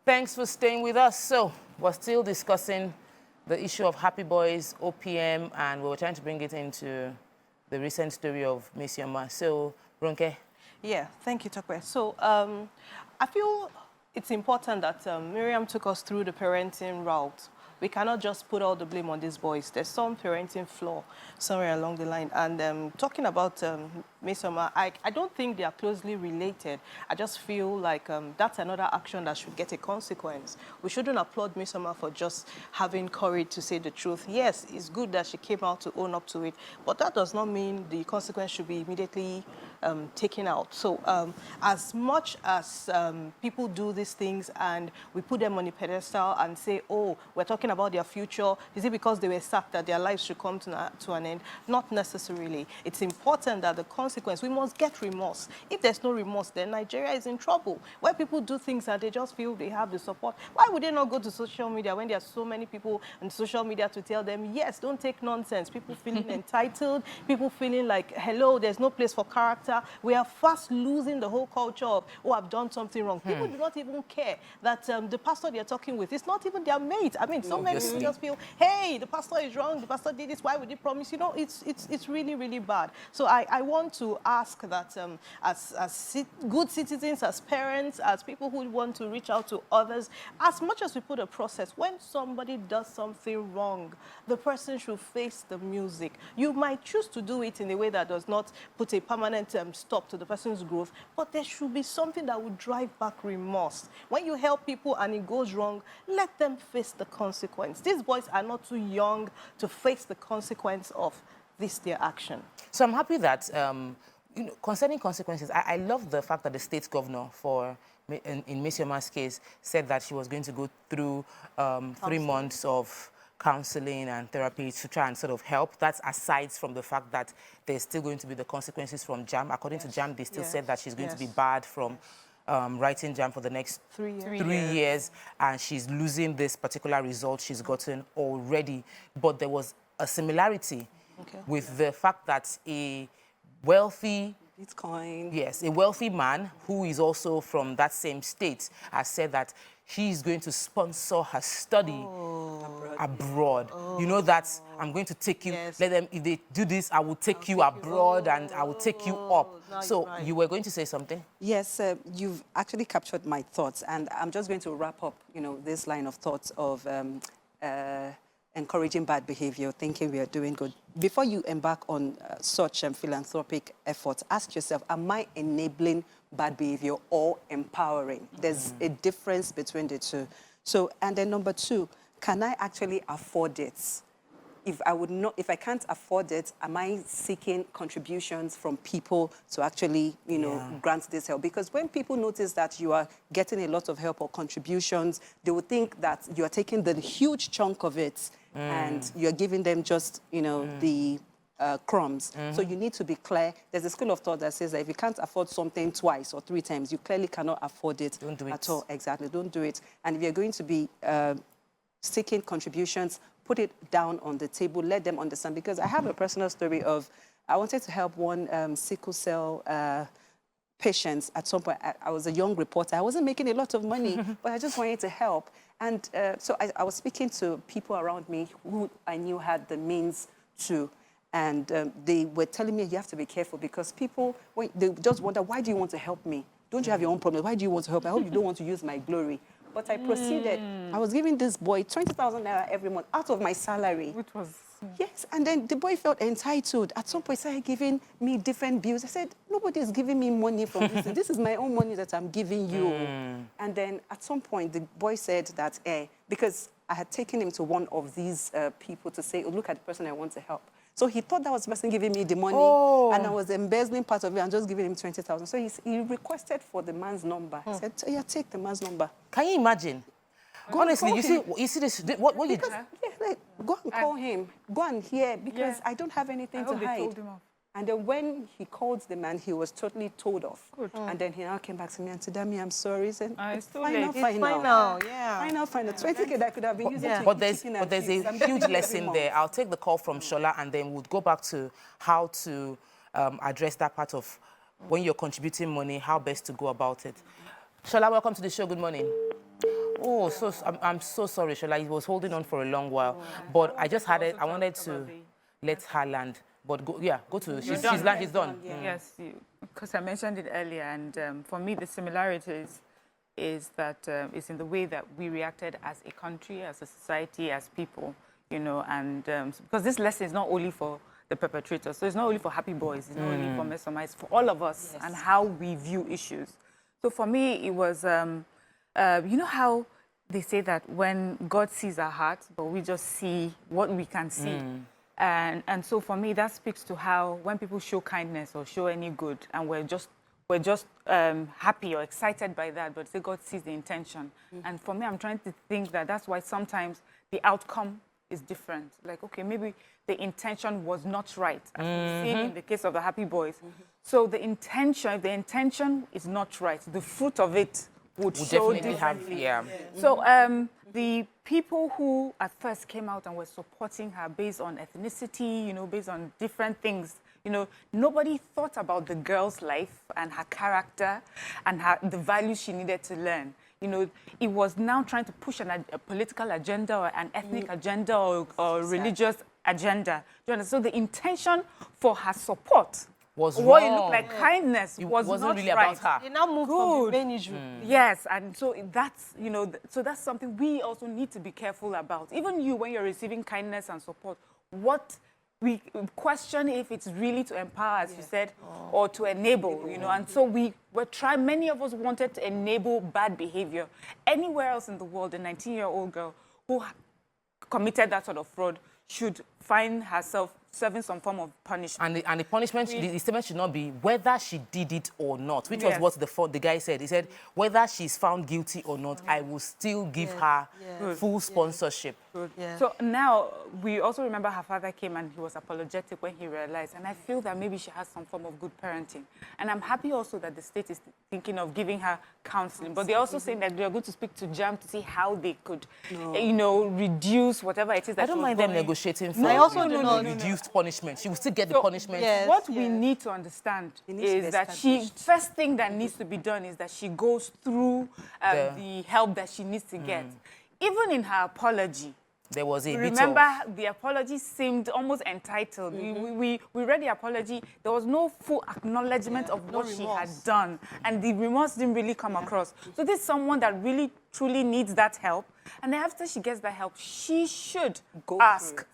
Thanks for staying with us. So, we're still discussing the issue of Happie Boyz, OPM, and we were trying to bring it into the recent story of Miss Yoma. So, Ronke? Yeah, thank you, Tokwe. So, I feel it's important that Miriam took us through the parenting route. We cannot just put all the blame on these boys. There's some parenting flaw somewhere along the line. And talking about Miss Yoma, I don't think they are closely related. I just feel like that's another action that should get a consequence. We shouldn't applaud Miss Yoma for just having courage to say the truth. Yes, it's good that she came out to own up to it, but that does not mean the consequence should be immediately taken out. So as much as people do these things and we put them on a pedestal and say, oh, we're talking about their future, is it because they were sacked that their lives should come to an end? Not necessarily. It's important that the consequence, we must get remorse. If there's no remorse, then Nigeria is in trouble. Where people do things and they just feel they have the support, why would they not go to social media when there are so many people on social media to tell them, yes, don't take nonsense, people feeling entitled, people feeling like, hello, there's no place for character. We are fast losing the whole culture of, oh, I've done something wrong. People do not even care that the pastor they're talking with is not even their mate. I mean, so many people just feel, hey, the pastor is wrong, the pastor did this, why would he promise? You know, it's really, really bad. So I want to ask that as good citizens, as parents, as people who want to reach out to others, as much as we put a process, when somebody does something wrong, the person should face the music. You might choose to do it in a way that does not put a permanent stop to the person's growth, but there should be something that would drive back remorse. When you help people and it goes wrong, let them face the consequence. These boys are not too young to face the consequence of their action. So I'm happy that, you know, concerning consequences, I love the fact that the state governor in Miss Yoma's case said that she was going to go through 3 months of counseling and therapy to try and sort of help. That's aside from the fact that there's still going to be the consequences from JAM. According to JAM, they still said that she's going to be barred from writing JAM for the next 3 years, and she's losing this particular result she's gotten already. But there was a similarity with the fact that a wealthy Bitcoin. Yes, a wealthy man who is also from that same state has said that he's going to sponsor her study abroad. You know that I'm going to take you, let them, if they do this, I will take you abroad and I will take you up. So you were going to say something? Yes, you've actually captured my thoughts, and I'm just going to wrap up, you know, this line of thoughts of encouraging bad behavior, thinking we are doing good. Before you embark on such philanthropic efforts, ask yourself, am I enabling bad behavior or empowering? There's a difference between the two. So, and then number 2, can I actually afford it? If I can't afford it, am I seeking contributions from people to actually, you know, grant this help? Because when people notice that you are getting a lot of help or contributions, they will think that you are taking the huge chunk of it and you're giving them just, you know, the crumbs. So you need to be clear. There's a school of thought that says that if you can't afford something twice or 3 times, you clearly cannot afford it at all. Exactly, don't do it. And if you're going to be seeking contributions, put it down on the table, let them understand. Because I have a personal story of, I wanted to help one sickle cell patient at some point. I was a young reporter. I wasn't making a lot of money, but I just wanted to help. And so I was speaking to people around me who I knew had the means to. And they were telling me, you have to be careful because people, they just wonder, why do you want to help me? Don't you have your own problems? Why do you want to help me? I hope you don't want to use my glory. But I proceeded. I was giving this boy 20,000 naira every month out of my salary. Which was... Yes, and then the boy felt entitled. At some point, he started giving me different bills. I said, nobody is giving me money from this. This is my own money that I'm giving you. And then at some point, the boy said that, because I had taken him to one of these people to say, oh, look at the person I want to help. So he thought that was the person giving me the money, and I was embezzling part of it and just giving him 20,000. So he requested for the man's number. He said, yeah, take the man's number. Can you imagine? Honestly, you see this, what you do? Yeah, like, go and call him. Go and hear, because I don't have anything to hide. And then when he called the man, he was totally told off. And then he now came back to me and said, Dami, I'm sorry. He said, it's final. 20K that could have been used to But there's a huge lesson there. I'll take the call from Shola and then we'll go back to how to address that part of when you're contributing money, how best to go about it. Shola, welcome to the show. Good morning. Oh, I'm so sorry, Shola. He was holding on for a long while. But I just had it. I wanted to let her land. But go to, she's done. Yes, because I mentioned it earlier. And for me, the similarities is that it's in the way that we reacted as a country, as a society, as people, you know, and because this lesson is not only for the perpetrators, so it's not only for Happie Boyz, it's not only for Mesoma, it's for all of us and how we view issues. So for me, it was, you know how they say that when God sees our heart, but we just see what we can see. And so for me, that speaks to how when people show kindness or show any good, and we're just happy or excited by that, but say God sees the intention. And for me, I'm trying to think that that's why sometimes the outcome is different. Like, okay, maybe the intention was not right, as we've seen in the case of the Happie Boyz. So the intention, if the intention is not right, the fruit of it would show differently. So the people who at first came out and were supporting her based on ethnicity, you know, based on different things, you know, nobody thought about the girl's life and her character and the values she needed to learn. You know, it was now trying to push a political agenda or an ethnic agenda or religious agenda. So the intention for her support was what wrong. It looked like kindness wasn't not really right. about her. They now moved from the main issue. Yes, and so that's, you know, so that's something we also need to be careful about. Even you, when you're receiving kindness and support, what we question if it's really to empower, as you said, or to enable, you know. And so we were trying, many of us wanted to enable bad behavior. Anywhere else in the world, a 19-year-old girl who committed that sort of fraud should find herself serving some form of punishment. And the punishment, the statement should not be whether she did it or not, which was what the guy said. He said, whether she's found guilty or not, I will still give her full sponsorship. So now, we also remember her father came and he was apologetic when he realized, and I feel that maybe she has some form of good parenting. And I'm happy also that the state is thinking of giving her counseling, but they're also saying that they're going to speak to JAM to see how they could, you know, reduce whatever it is that I don't mind them negotiating for reduced punishment. She will still get the punishment. What we need to understand is that first thing that needs to be done is that she goes through the help that she needs to get. Even in her apology, there was a remember, the apology seemed almost entitled. We read the apology. There was no full acknowledgement of what she had done. And the remorse didn't really come across. So this is someone that really, truly needs that help. And then after she gets that help, she should ask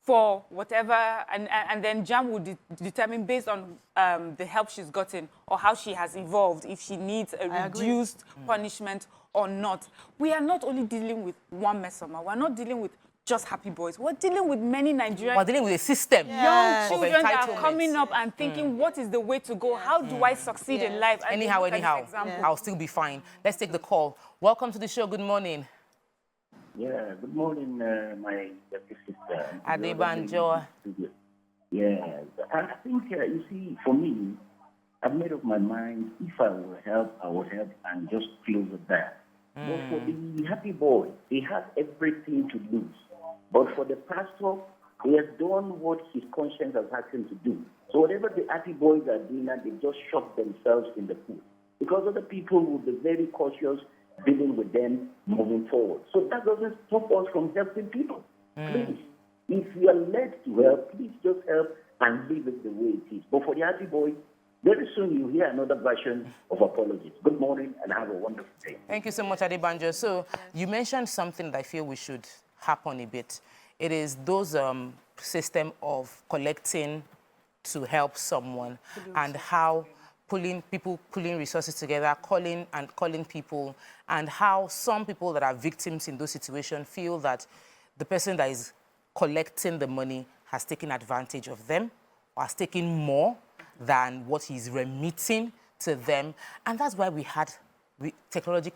for whatever, and then JAM would determine based on the help she's gotten or how she has evolved, if she needs a reduced punishment or not. We are not only dealing with one Mesoma. We're not dealing with just Happie Boyz. We're dealing with many Nigerians. We're dealing with a system. Young children that are coming up and thinking, what is the way to go? How do I succeed in life? And anyhow, I'll still be fine. Let's take the call. Welcome to the show. Good morning. Yeah, good morning, my sister. Adebanjo. Yeah, I think, you see, for me, I've made up my mind, if I will help, I will help and just close it there. But for the Happie Boy, he has everything to lose. But for the pastor, he has done what his conscience has asked him to do. So whatever the Happie Boys are doing, they just shove themselves in the pool. Because other people will be very cautious dealing with them moving forward. So that doesn't stop us from helping people. Please, if you are led to help, please just help and leave it the way it is. But for the Happie Boy, very soon you'll hear another version of apologies. Good morning and have a wonderful day. Thank you so much, Adebanjo. So you mentioned something that I feel we should harp on a bit. It is those system of collecting to help someone and how pulling resources together, calling people, and how some people that are victims in those situations feel that the person that is collecting the money has taken advantage of them or has taken more than what he's remitting to them. And that's why we had technology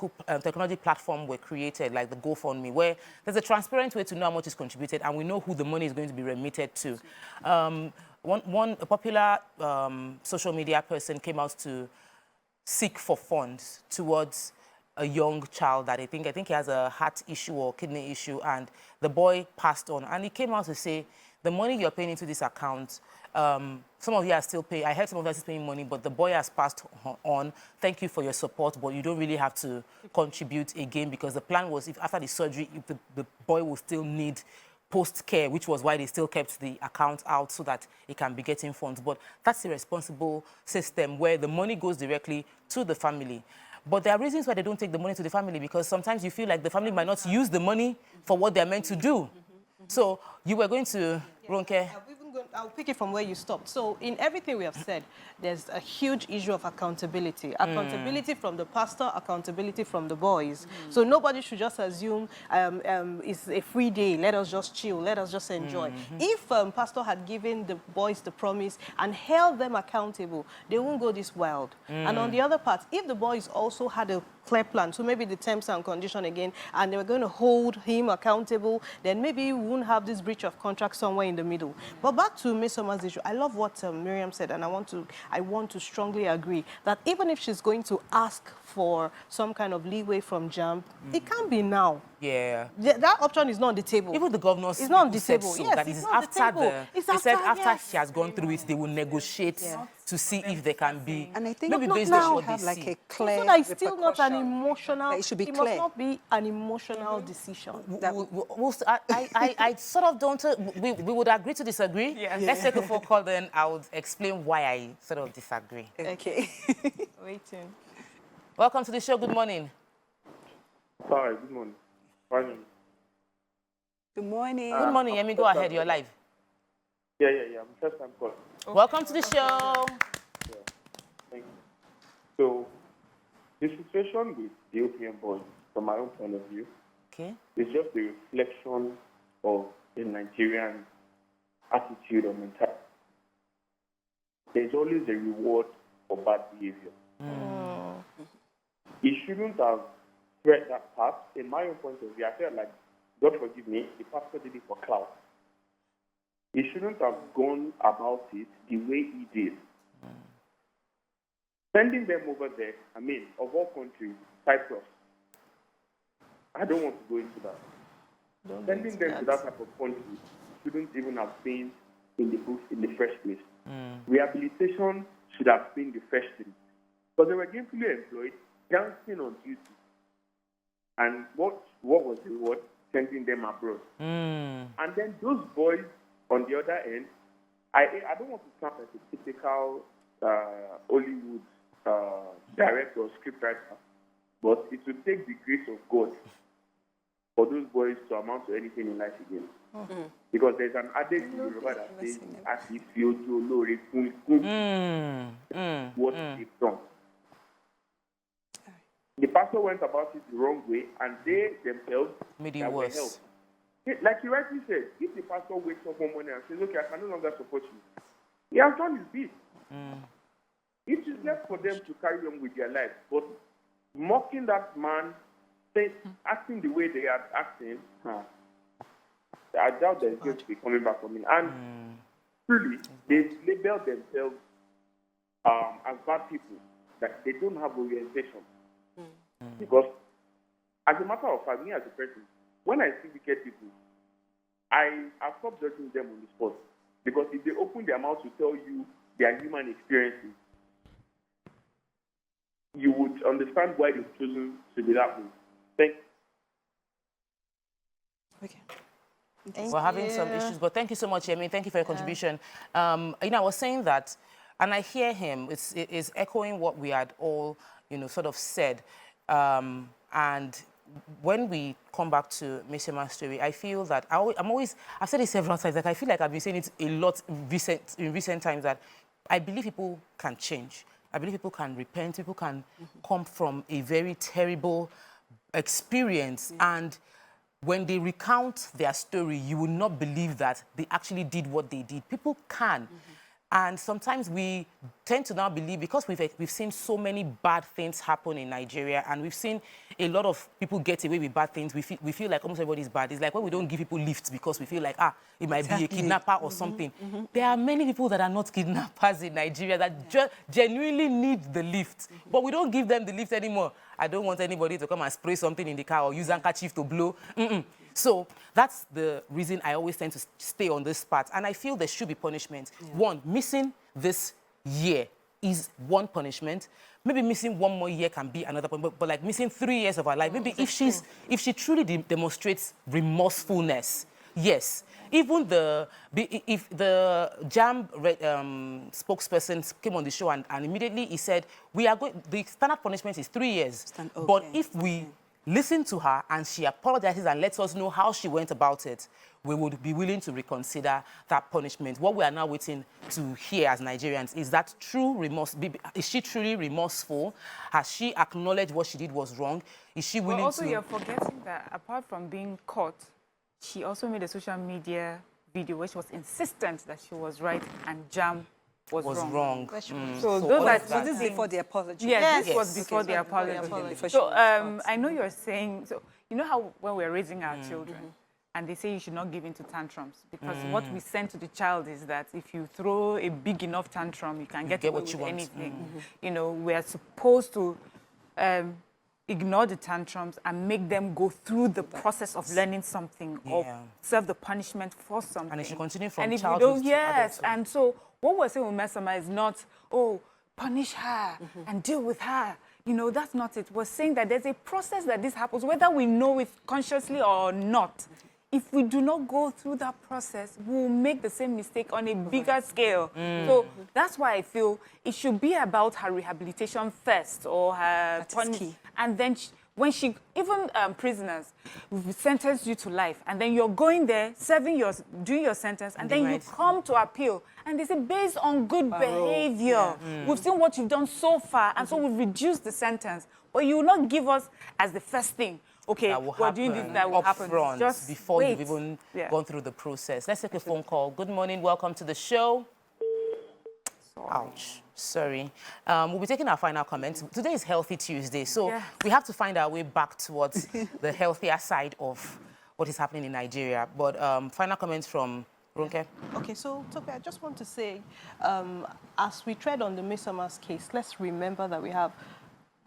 platform were created, like the GoFundMe, where there's a transparent way to know how much is contributed and we know who the money is going to be remitted to. A popular social media person came out to seek for funds towards a young child that I think he has a heart issue or kidney issue, and the boy passed on. And he came out to say, the money you're paying into this account, some of you are still paying. I heard some of you are still paying money, but the boy has passed on. Thank you for your support, but you don't really have to contribute again because the plan was if after the surgery, if the boy will still need post-care, which was why they still kept the account out so that it can be getting funds. But that's a responsible system where the money goes directly to the family. But there are reasons why they don't take the money to the family because sometimes you feel like the family might not use the money for what they're meant to do. So you were going to, Ronke? I'll pick it from where you stopped. So in everything we have said, there's a huge issue of accountability. Accountability from the pastor, accountability from the boys. So nobody should just assume it's a free day, let us just chill, let us just enjoy. If pastor had given the boys the promise and held them accountable, they won't go this wild. And on the other part, if the boys also had a clear plan, so maybe the terms and condition again, and they were going to hold him accountable, then maybe we wouldn't have this breach of contract somewhere in the middle. But back to Ms. Soma's issue, I love what Miriam said, and I want to strongly agree that even if she's going to ask for some kind of leeway from JAMB, it can't be now. Yeah. That option is not on the table. Even the governors it's not on the said table. so, Yes, that it's is not after the they said after she has gone through it, they will negotiate Yeah. to see if they can be. And I think maybe not based now on what have they like see. a clear So that it's still not an repercussion. emotional. That it should be It clear. must not be an emotional decision. I sort of don't. We would agree to disagree. Yes. Let's take a phone call, then I would explain why I sort of disagree. Okay. Waiting. Welcome to the show. Good morning. Hi, good morning. Morning. Good morning. Good morning, Yemi. Go ahead. You're live. Yeah. I'm first time calling. Welcome to the show. Thank you. So, the situation with the OPM boys, from my own point of view, Okay. is just a reflection of the Nigerian attitude or mentality. There's always a reward for bad behavior. He shouldn't have spread that path. In my own point of view, I felt like, God forgive me, the pastor did it for clout. He shouldn't have gone about it the way he did. Sending them over there, I mean, of all countries, Cyprus. I don't want to go into that. Sending them to that type of country shouldn't even have been in the books in the first place. Rehabilitation should have been the first thing. Because they were gainfully employed, dancing on duty. And what was the reward? Sending them abroad. And then those boys, on the other end, I don't want to sound like a typical Hollywood director or scriptwriter, but it will take the grace of God for those boys to amount to anything in life again. Because there's an adage in Yoruba that says, as if you do what they've done. The pastor went about it the wrong way, and they themselves Made it that were worse. helped. Like you rightly said, if the pastor wakes up one morning and says, okay, I can no longer support you, he has done his bit. It is left for them to carry on with their life. But mocking that man, acting the way they are acting, I doubt they're going to be coming back from it. And truly, they label themselves as bad people, that they don't have orientation. Because, as a matter of fact, me as a person, when I see wicked people, I stop judging them on the spot. Because if they open their mouth to tell you their human experiences, you would understand why they've chosen to be that way. Thank you. Okay. We're having some issues, but thank you so much, Yemi. Thank you for your contribution. I was saying that, and I hear him, it is echoing what we had all, sort of said. And when we come back to Ms. Yema's story, I feel that I've said it several times, like I feel like I've been saying it a lot in recent times, that I believe people can change. I believe people can repent, people can come from a very terrible experience, and when they recount their story, you will not believe that they actually did what they did. People can. And sometimes we tend to now believe, because we've seen so many bad things happen in Nigeria, and we've seen a lot of people get away with bad things, we feel like almost everybody is bad. It's like when we don't give people lifts because we feel like, it might be a kidnapper or something. There are many people that are not kidnappers in Nigeria that genuinely need the lift, but we don't give them the lift anymore. I don't want anybody to come and spray something in the car or use handkerchief to blow. So that's the reason I always tend to stay on this part. And I feel there should be punishment. One, missing this year is one punishment. Maybe missing one more year can be another punishment, but like missing 3 years of her life, maybe if she truly demonstrates remorsefulness, yes. Even if the JAM spokesperson came on the show and immediately he said, the standard punishment is 3 years. But if we listen to her and she apologizes and lets us know how she went about it, we would be willing to reconsider that punishment. What we are now waiting to hear as Nigerians is that true remorse. Is she truly remorseful? Has she acknowledged what she did was wrong? Is she willing to... Also, you're forgetting that apart from being caught, she also made a social media video where she was insistent that she was right and JAM was wrong. So was this before the apology? Yes, this was before the apology. So I know you're saying, so you know how when we're raising our children, and they say you should not give in to tantrums, because what we send to the child is that if you throw a big enough tantrum, you can get away what you with want. anything. You know, we are supposed to ignore the tantrums and make them go through the process of learning something or serve the punishment for something. And it should continue from and childhood to adulthood. And so what we're saying with Mesama is not, oh, punish her and deal with her. You know, that's not it. We're saying that there's a process that this happens, whether we know it consciously or not. If we do not go through that process, we'll make the same mistake on a bigger scale. So that's why I feel it should be about her rehabilitation first, or her punishment. And then when she, even prisoners, we've sentenced you to life, and then you're going there, doing your sentence, and then you come to appeal. And they say, based on good behavior, we've seen what you've done so far, and so we've reduced the sentence. But you will not give us as the first thing. Okay, we're doing this, that will happen. Front, just before wait. you've even gone through the process. Let's take a phone call. Good morning, welcome to the show. Ouch, sorry. We'll be taking our final comments. Today is Healthy Tuesday, so we have to find our way back towards the healthier side of what is happening in Nigeria. But final comments from Ronke. Okay, so Tope, I just want to say, as we tread on the Mesama's case, let's remember that we have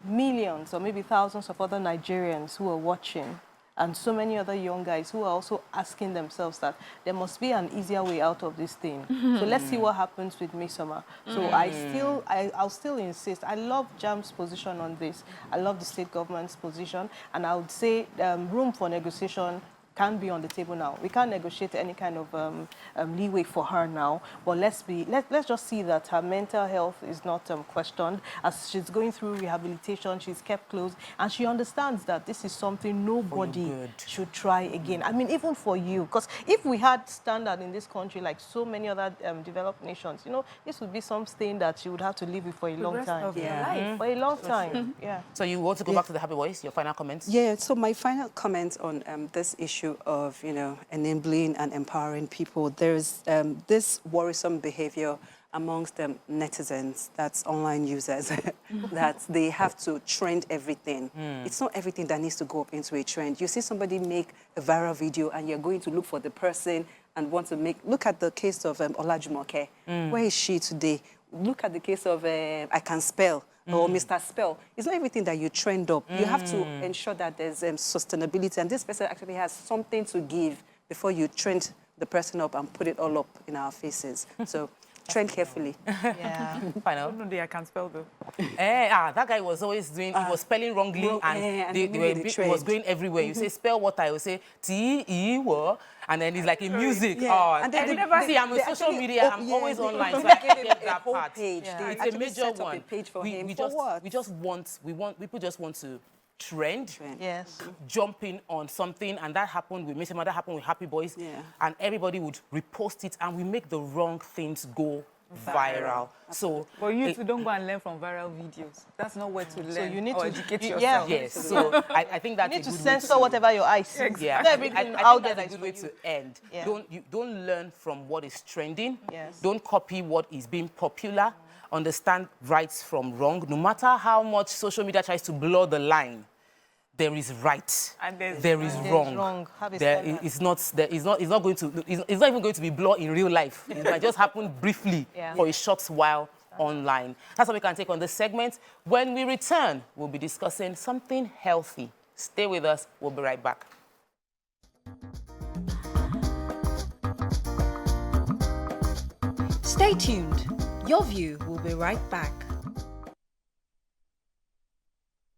millions or maybe thousands of other Nigerians who are watching, and so many other young guys who are also asking themselves that there must be an easier way out of this thing. So let's see what happens with Mesama. So I'll still insist. I love JAM's position on this. I love the state government's position, and I would say room for negotiation can be on the table now. We can't negotiate any kind of leeway for her now, but let's just see that her mental health is not questioned. As she's going through rehabilitation, she's kept close, and she understands that this is something nobody should try again. I mean, even for you, because if we had standard in this country like so many other developed nations, you know, this would be something that she would have to live with for a long time. For a long time. So you want to go back to the Happie Boyz, your final comments? Yeah, so my final comment on this issue of, you know, enabling and empowering people. There's this worrisome behavior amongst netizens, that's online users, that they have to trend everything. It's not everything that needs to go up into a trend. You see somebody make a viral video and you're going to look for the person and want to make... Look at the case of Olajumoke. Where is she today? Look at the case of I Can Spell. Or Mr. Spell. It's not everything that you trend up. You have to ensure that there's sustainability, and this person actually has something to give before you trend the person up and put it all up in our faces. So trend carefully. Final. I can spell though. That guy was always doing, he was spelling wrongly, and it was going everywhere. You say spell what I will say, T-E-W, and then it's like in music. And then I'm on social media, I'm always online, so I can't get that part. It's a major one. People just want to trend, jumping on something, and that happened with Mesama, that happened with Happie Boyz, and everybody would repost it, and we make the wrong things go viral. So, but you too don't go and learn from viral videos. That's not where to learn. So you need to educate yourself. Yes. So I think that's you need to censor whatever your eyes see. Yeah. Not everything out there that's a good way to end. Don't learn from what is trending. Yes. Don't copy what is being popular. Understand rights from wrong. No matter how much social media tries to blur the line, there is right, and there is wrong. It's not even going to be blurred in real life. It might just happen briefly for a short while online. That's what we can take on this segment. When we return, we'll be discussing something healthy. Stay with us. We'll be right back. Stay tuned. Your View will be right back.